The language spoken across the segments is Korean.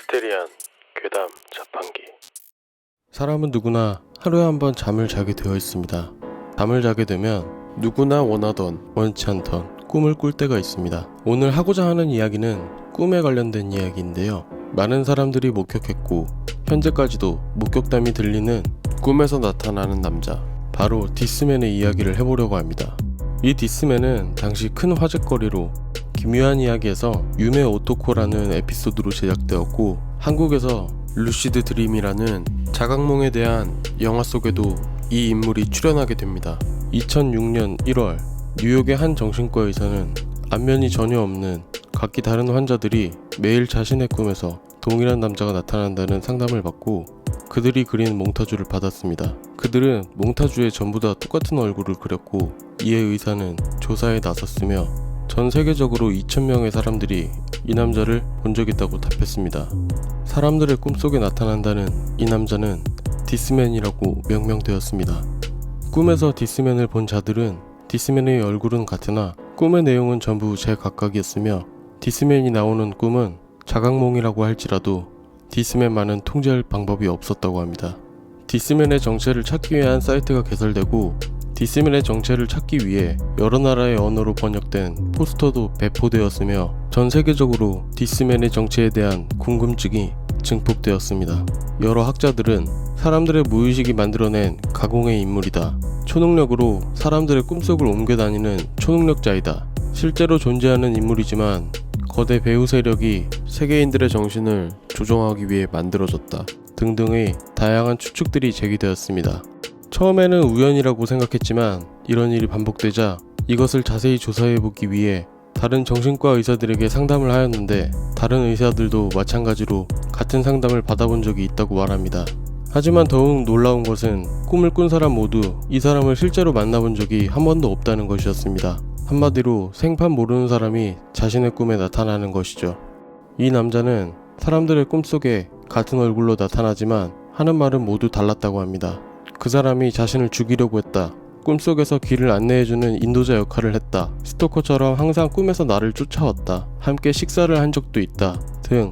미스테리한 괴담 자판기. 사람은 누구나 하루에 한 번 잠을 자게 되어 있습니다. 잠을 자게 되면 누구나 원하던 원치 않던 꿈을 꿀 때가 있습니다. 오늘 하고자 하는 이야기는 꿈에 관련된 이야기인데요. 많은 사람들이 목격했고 현재까지도 목격담이 들리는 꿈에서 나타나는 남자, 바로 디스맨의 이야기를 해보려고 합니다. 이 디스맨은 당시 큰 화제거리로 기묘한 이야기에서 유메 오토코라는 에피소드로 제작되었고, 한국에서 루시드 드림이라는 자각몽에 대한 영화 속에도 이 인물이 출연하게 됩니다. 2006년 1월 뉴욕의 한 정신과 의사는 안면이 전혀 없는 각기 다른 환자들이 매일 자신의 꿈에서 동일한 남자가 나타난다는 상담을 받고 그들이 그린 몽타주를 받았습니다. 그들은 몽타주에 전부 다 똑같은 얼굴을 그렸고, 이에 의사는 조사에 나섰으며 전 세계적으로 2,000명의 사람들이 이 남자를 본 적 있다고 답했습니다. 사람들의 꿈속에 나타난다는 이 남자는 디스맨이라고 명명되었습니다. 꿈에서 디스맨을 본 자들은 디스맨의 얼굴은 같으나 꿈의 내용은 전부 제각각이었으며, 디스맨이 나오는 꿈은 자각몽이라고 할지라도 디스맨만은 통제할 방법이 없었다고 합니다. 디스맨의 정체를 찾기 위한 사이트가 개설되고, 디스맨의 정체를 찾기 위해 여러 나라의 언어로 번역된 포스터도 배포되었으며, 전 세계적으로 디스맨의 정체에 대한 궁금증이 증폭되었습니다. 여러 학자들은 사람들의 무의식이 만들어낸 가공의 인물이다, 초능력으로 사람들의 꿈속을 옮겨다니는 초능력자이다, 실제로 존재하는 인물이지만 거대 배후 세력이 세계인들의 정신을 조종하기 위해 만들어졌다 등등의 다양한 추측들이 제기되었습니다. 처음에는 우연이라고 생각했지만 이런 일이 반복되자 이것을 자세히 조사해보기 위해 다른 정신과 의사들에게 상담을 하였는데, 다른 의사들도 마찬가지로 같은 상담을 받아본 적이 있다고 말합니다. 하지만 더욱 놀라운 것은 꿈을 꾼 사람 모두 이 사람을 실제로 만나본 적이 한 번도 없다는 것이었습니다. 한마디로 생판 모르는 사람이 자신의 꿈에 나타나는 것이죠. 이 남자는 사람들의 꿈속에 같은 얼굴로 나타나지만 하는 말은 모두 달랐다고 합니다. 그 사람이 자신을 죽이려고 했다, 꿈속에서 길을 안내해주는 인도자 역할을 했다, 스토커처럼 항상 꿈에서 나를 쫓아왔다, 함께 식사를 한 적도 있다 등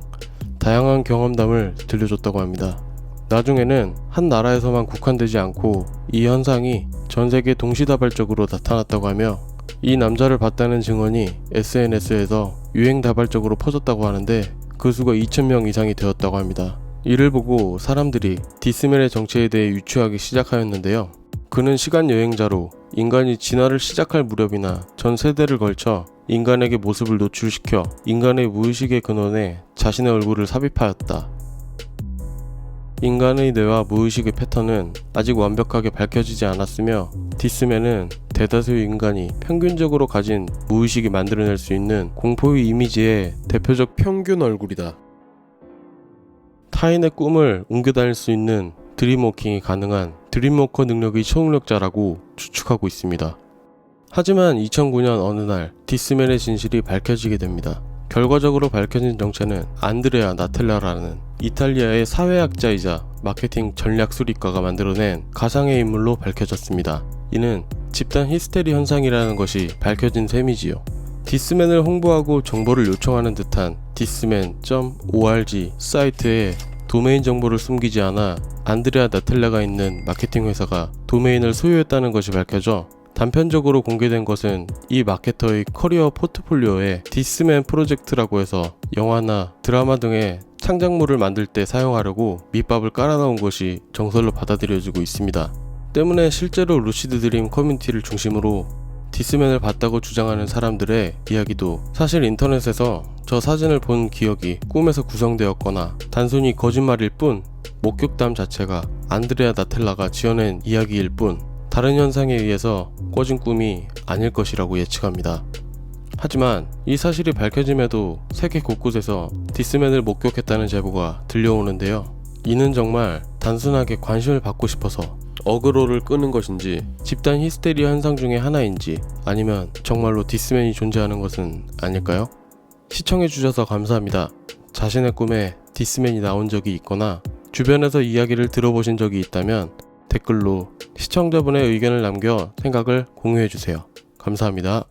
다양한 경험담을 들려줬다고 합니다. 나중에는 한 나라에서만 국한되지 않고 이 현상이 전 세계 동시다발적으로 나타났다고 하며, 이 남자를 봤다는 증언이 SNS에서 유행다발적으로 퍼졌다고 하는데 그 수가 2,000명 이상이 되었다고 합니다. 이를 보고 사람들이 디스맨의 정체에 대해 유추하기 시작하였는데요. 그는 시간여행자로 인간이 진화를 시작할 무렵이나 전 세대를 걸쳐 인간에게 모습을 노출시켜 인간의 무의식의 근원에 자신의 얼굴을 삽입하였다. 인간의 뇌와 무의식의 패턴은 아직 완벽하게 밝혀지지 않았으며, 디스맨은 대다수의 인간이 평균적으로 가진 무의식이 만들어낼 수 있는 공포의 이미지의 대표적 평균 얼굴이다. 타인의 꿈을 옮겨다닐 수 있는 드림워킹이 가능한 드림워커 능력의 초능력자라고 추측하고 있습니다. 하지만 2009년 어느 날 디스맨의 진실이 밝혀지게 됩니다. 결과적으로 밝혀진 정체는 안드레아 나텔라라는 이탈리아의 사회학자이자 마케팅 전략 수리가가 만들어낸 가상의 인물로 밝혀졌습니다. 이는 집단 히스테리 현상이라는 것이 밝혀진 셈이지요. 디스맨을 홍보하고 정보를 요청하는 듯한 디스맨.org 사이트에 도메인 정보를 숨기지 않아 안드레아 나텔라가 있는 마케팅 회사가 도메인을 소유했다는 것이 밝혀져, 단편적으로 공개된 것은 이 마케터의 커리어 포트폴리오에 디스맨 프로젝트라고 해서 영화나 드라마 등의 창작물을 만들 때 사용하려고 밑밥을 깔아놓은 것이 정설로 받아들여지고 있습니다. 때문에 실제로 루시드 드림 커뮤니티를 중심으로 디스맨을 봤다고 주장하는 사람들의 이야기도 사실 인터넷에서 저 사진을 본 기억이 꿈에서 구성되었거나 단순히 거짓말일 뿐, 목격담 자체가 안드레아 나텔라가 지어낸 이야기일 뿐, 다른 현상에 의해서 꿔진 꿈이 아닐 것이라고 예측합니다. 하지만 이 사실이 밝혀짐에도 세계 곳곳에서 디스맨을 목격했다는 제보가 들려오는데요. 이는 정말 단순하게 관심을 받고 싶어서 어그로를 끄는 것인지, 집단 히스테리 현상 중에 하나인지, 아니면 정말로 디스맨이 존재하는 것은 아닐까요? 시청해주셔서 감사합니다. 자신의 꿈에 디스맨이 나온 적이 있거나 주변에서 이야기를 들어보신 적이 있다면 댓글로 시청자분의 의견을 남겨 생각을 공유해주세요. 감사합니다.